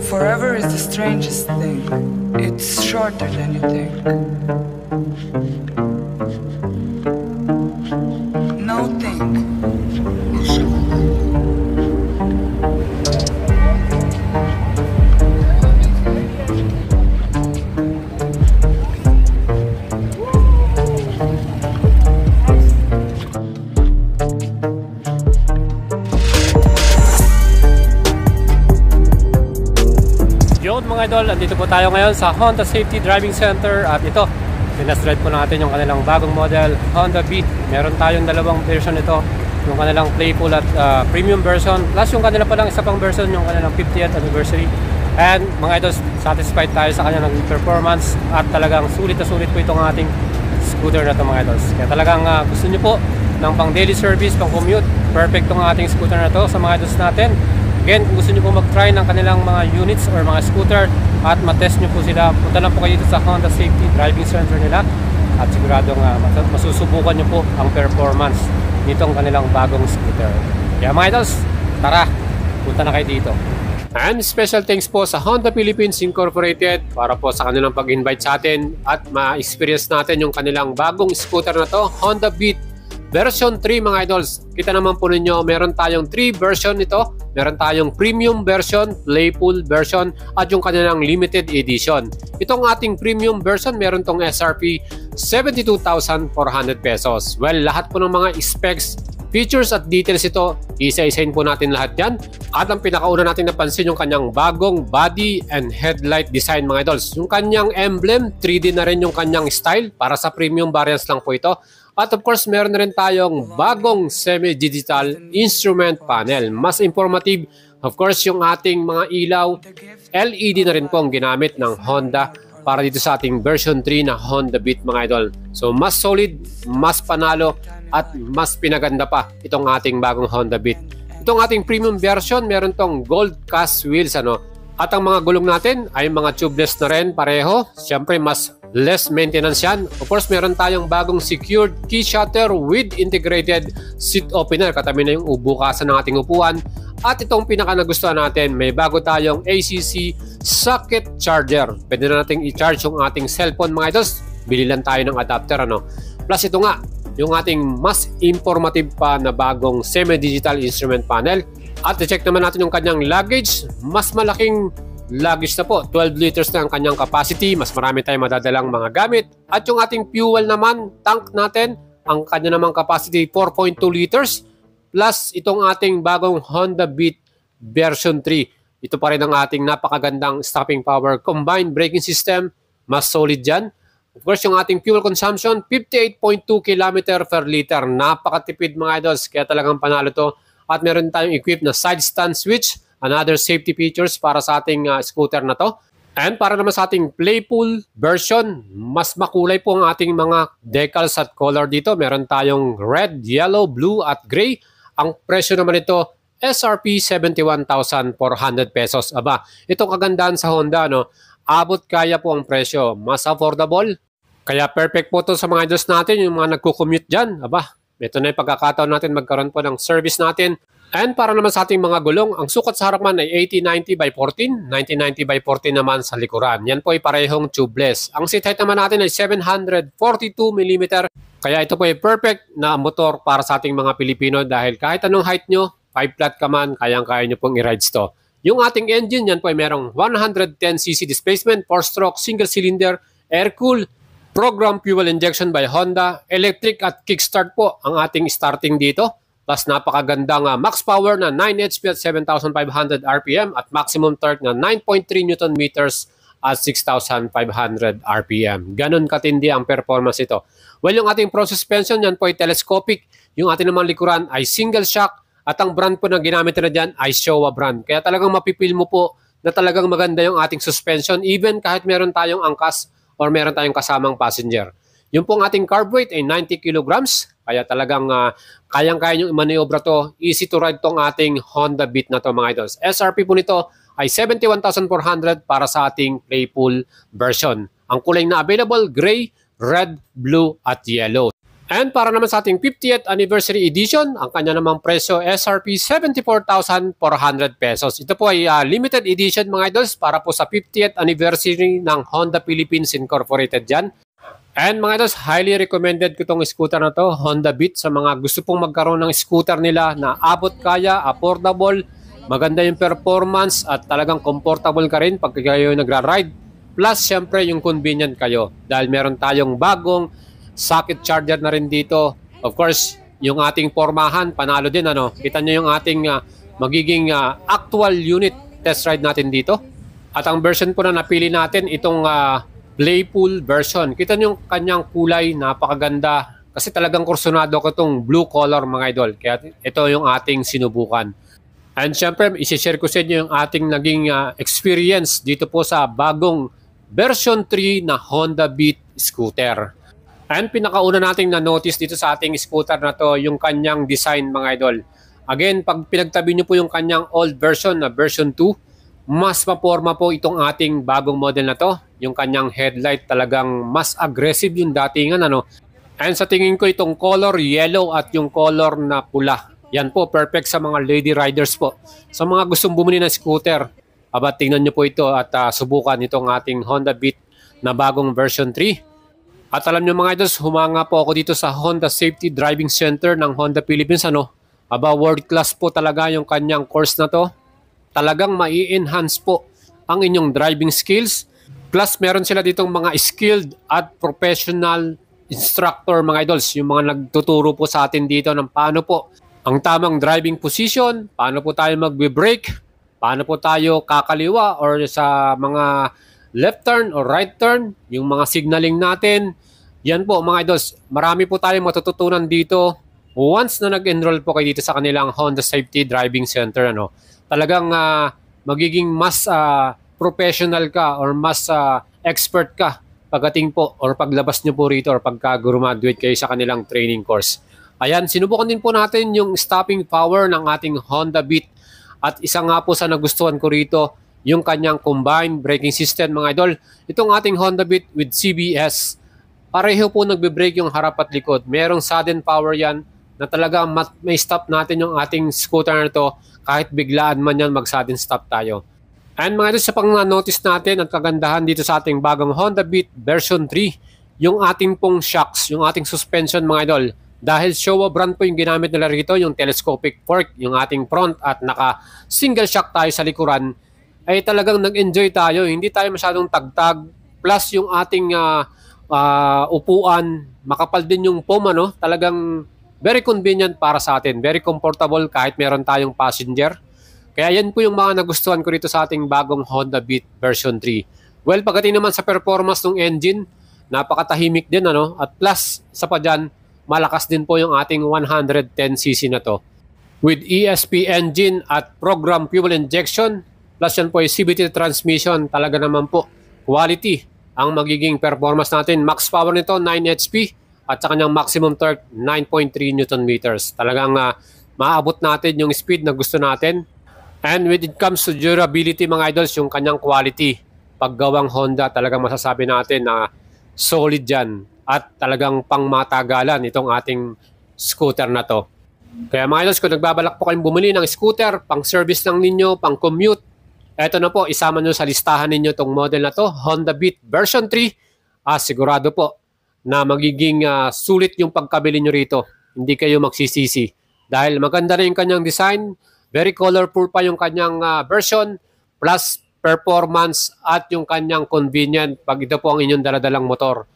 Forever is the strangest thing. It's shorter than you think. No think. Mga idol, andito po tayo ngayon sa Honda Safety Driving Center at ito, pinastread po natin yung kanilang bagong model Honda Beat. Meron tayong dalawang version nito, yung kanilang Playful at premium version, plus yung kanila palang isa pang version, yung kanilang 50th anniversary. And mga idol, satisfied tayo sa kanilang performance at talagang sulit na sulit po itong ating scooter na ito mga idol. Kaya talagang gusto nyo po ng pang daily service, pang commute, perfect tong ating scooter na ito sa mga idols natin. Again, kung gusto nyo po mag-try ng kanilang mga units or mga scooter at matest nyo po sila, punta lang po kayo dito sa Honda Safety Driving Center nila at siguradong masusubukan nyo po ang performance nitong kanilang bagong scooter. Kaya mga idols, tara, punta na kayo dito. And special thanks po sa Honda Philippines Incorporated para po sa kanilang pag-invite sa atin at ma-experience natin yung kanilang bagong scooter na to, Honda Beat Version 3 mga idols. Kita naman po ninyo, meron tayong 3 version nito. Meron tayong premium version, playful version, at yung kanilang limited edition. Itong ating premium version, meron tong SRP 72,400 pesos. Well, lahat po ng mga specs, features at details ito, isa-isahin po natin lahat yan. At ang pinakauna natin napansin yung kanyang bagong body and headlight design mga idols. Yung kanyang emblem, 3D na rin yung kanyang style. Para sa premium variants lang po ito. At of course, meron na rin tayong bagong semi-digital instrument panel. Mas informative, of course, yung ating mga ilaw, LED na rin po ang ginamit ng Honda para dito sa ating version 3 na Honda Beat mga idol. So, mas solid, mas panalo, at mas pinaganda pa itong ating bagong Honda Beat. Itong ating premium version, meron tong gold cast wheels, At ang mga gulong natin ay mga tubeless na rin pareho. Siyempre, mas less maintenance yan. Of course, meron tayong bagong secured key shutter with integrated seat opener. Katabi na yung bukasan ng ating upuan. At itong pinaka nagustuhan natin, may bago tayong ACC socket charger. Pwede na natin i-charge yung ating cellphone mga idols. Bili lang tayo ng adapter. Plus ito nga, yung ating mas informative pa na bagong semi-digital instrument panel. At i-check naman natin yung kanyang luggage. Mas malaking luggage na po. 12 liters na ang kanyang capacity. Mas marami tayong madadalang mga gamit. At yung ating fuel naman, tank natin, ang kanya namang capacity 4.2 liters. Plus itong ating bagong Honda Beat version 3. Ito pa rin ang ating napakagandang stopping power combined braking system. Mas solid dyan. Of course, yung ating fuel consumption, 58.2 km per liter. Napakatipid mga idols. Kaya talagang panalo to. At meron tayong equipped na side stand switch, another safety features para sa ating scooter na to. And para naman sa ating playful version, mas makulay po ang ating mga decals at color dito. Meron tayong red, yellow, blue at gray. Ang presyo naman ito, SRP 71,400 pesos. Aba, itong kagandahan sa Honda, abot kaya po ang presyo. Mas affordable. Kaya perfect po ito sa mga idols natin, yung mga nagko-commute dyan. Aba, ito na yung pagkakataon natin magkaroon po ng service natin. And para naman sa ating mga gulong, ang sukat sa harapan ay 80-90 by 14, 90-90 by 14 naman sa likuran. Yan po ay parehong tubeless. Ang seat height naman natin ay 742 mm. Kaya ito po ay perfect na motor para sa ating mga Pilipino dahil kahit anong height nyo, 5 flat ka man, kayang-kaya nyo pong i-rides to. Yung ating engine, yan po ay merong 110cc displacement, 4-stroke, single cylinder, air-cooled, program fuel injection by Honda, electric at kickstart po ang ating starting dito. Plus napakagandang max power na 9 HP at 7,500 RPM at maximum torque na 9.3 Newton meters at 6,500 RPM. Ganon katindi ang performance ito. Well, yung ating pro suspension, yan po ay telescopic. Yung ating naman likuran ay single shock at ang brand po na ginamit na dyan ay Showa brand. Kaya talagang mapipil mo po na talagang maganda yung ating suspension even kahit meron tayong angkas or meron tayong kasamang passenger. Yung pong ating carb weight ay 90 kilograms. Kaya talagang kayang-kaya nyo i-maniobra to. Easy to ride tong ating Honda Beat na to mga idols. SRP po nito ay 71,400 para sa ating playful version. Ang kulay na available, gray, red, blue at yellow. And para naman sa ating 50th anniversary edition, ang kanya namang presyo SRP 74,400 pesos. Ito po ay limited edition mga idols para po sa 50th anniversary ng Honda Philippines Incorporated dyan. And mga idols, highly recommended ko itong scooter na to, Honda Beat, sa mga gusto pong magkaroon ng scooter nila na abot kaya, affordable, maganda yung performance at talagang comfortable ka rin pag kayo nagra-ride. Plus, syempre, yung convenient kayo dahil meron tayong bagong socket charger na rin dito. Of course, yung ating formahan, panalo din. Kita nyo yung ating magiging actual unit test ride natin dito. At ang version po na napili natin, itong Playful version. Kita nyo yung kanyang kulay, napakaganda. Kasi talagang kursunado ko itong blue color mga idol. Kaya ito yung ating sinubukan. And syempre, isi-share ko sa inyo yung ating naging experience dito po sa bagong version 3 na Honda Beat scooter. And pinakauna nating na-notice dito sa ating scooter na to, yung kanyang design mga idol. Again, pag pinagtabi nyo po yung kanyang old version na version 2, mas maporma po itong ating bagong model na to. Yung kanyang headlight talagang mas aggressive yung datingan. And sa tingin ko itong color yellow at yung color na pula. Yan po, perfect sa mga lady riders po. Sa mga gustong bumili ng scooter, tingnan nyo po ito at subukan itong ating Honda Beat na bagong version 3. At alam nyo mga idols, humanga po ako dito sa Honda Safety Driving Center ng Honda Philippines. World class po talaga yung kanyang course na to. Talagang mai-enhance po ang inyong driving skills. Plus meron sila ditong mga skilled at professional instructor mga idols. Yung mga nagtuturo po sa atin dito ng paano po ang tamang driving position, paano po tayo magbe-brake, paano po tayo kakaliwa or sa mga left turn or right turn, yung mga signaling natin. Yan po mga idols, marami po tayong matututunan dito once na nag-enroll po kayo dito sa kanilang Honda Safety Driving Center. Talagang magiging mas professional ka or mas expert ka pagdating po or paglabas nyo po rito or pagka-graduate kayo sa kanilang training course. Ayan, sinubukan din po natin yung stopping power ng ating Honda Beat. At isa nga po sa nagustuhan ko rito, yung kanyang combined braking system mga idol. Itong ating Honda Beat with CBS, pareho po nagbe-brake yung harap at likod. Merong sudden power yan na talaga may stop natin yung ating scooter na to kahit biglaan man yan mag-sudden stop tayo. And mga idol, sa pang-notice natin ang kagandahan dito sa ating bagong Honda Beat version 3, yung ating pong shocks, yung ating suspension mga idol. Dahil Showa brand po yung ginamit nila rito, yung telescopic fork, yung ating front at naka single shock tayo sa likuran, ay talagang nag-enjoy tayo. Hindi tayo masyadong tagtag. Plus yung ating upuan, makapal din yung foam. Talagang very convenient para sa atin. Very comfortable kahit meron tayong passenger. Kaya yan po yung mga nagustuhan ko rito sa ating bagong Honda Beat version 3. Well, pagdating naman sa performance ng engine, napakatahimik din. At plus, sa pa dyan, malakas din po yung ating 110cc na to. With ESP engine at program fuel injection, plus yan po ay CVT transmission, talaga naman po quality ang magiging performance natin. Max power nito 9 HP at sa kanyang maximum torque 9.3 Newton meters. Talagang maabot natin yung speed na gusto natin. And when it comes to durability mga idols, yung kanyang quality, paggawang Honda, talagang masasabi natin na solid yan at talagang pangmatagalan itong ating scooter na to. Kaya mga idols, kung nagbabalak po kayong bumili ng scooter, pang service lang ninyo, pang commute, eto na po, isama nyo sa listahan ninyo itong model na to, Honda Beat version 3. Sigurado po na magiging sulit yung pagkabili nyo rito. Hindi kayo magsisisi. Dahil maganda na yung kanyang design, very colorful pa yung kanyang version, plus performance at yung kanyang convenient pag ito po ang inyong daladalang motor.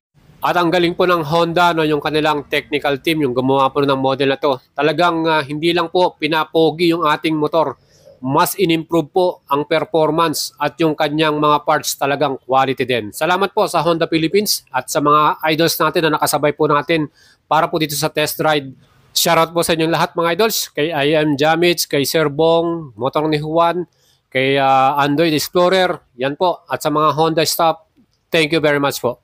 At ang galing po ng Honda, yung kanilang technical team, yung gumawa po ng model na to. Talagang hindi lang po pinapogi yung ating motor. Mas in-improve po ang performance at yung kanyang mga parts talagang quality din. Salamat po sa Honda Philippines at sa mga idols natin na nakasabay po natin para po dito sa test ride. Shoutout po sa inyong lahat mga idols, kay IM Jamits, kay Sir Bong, Motor ni Juan, kay Android Explorer, yan po, at sa mga Honda staff, thank you very much po.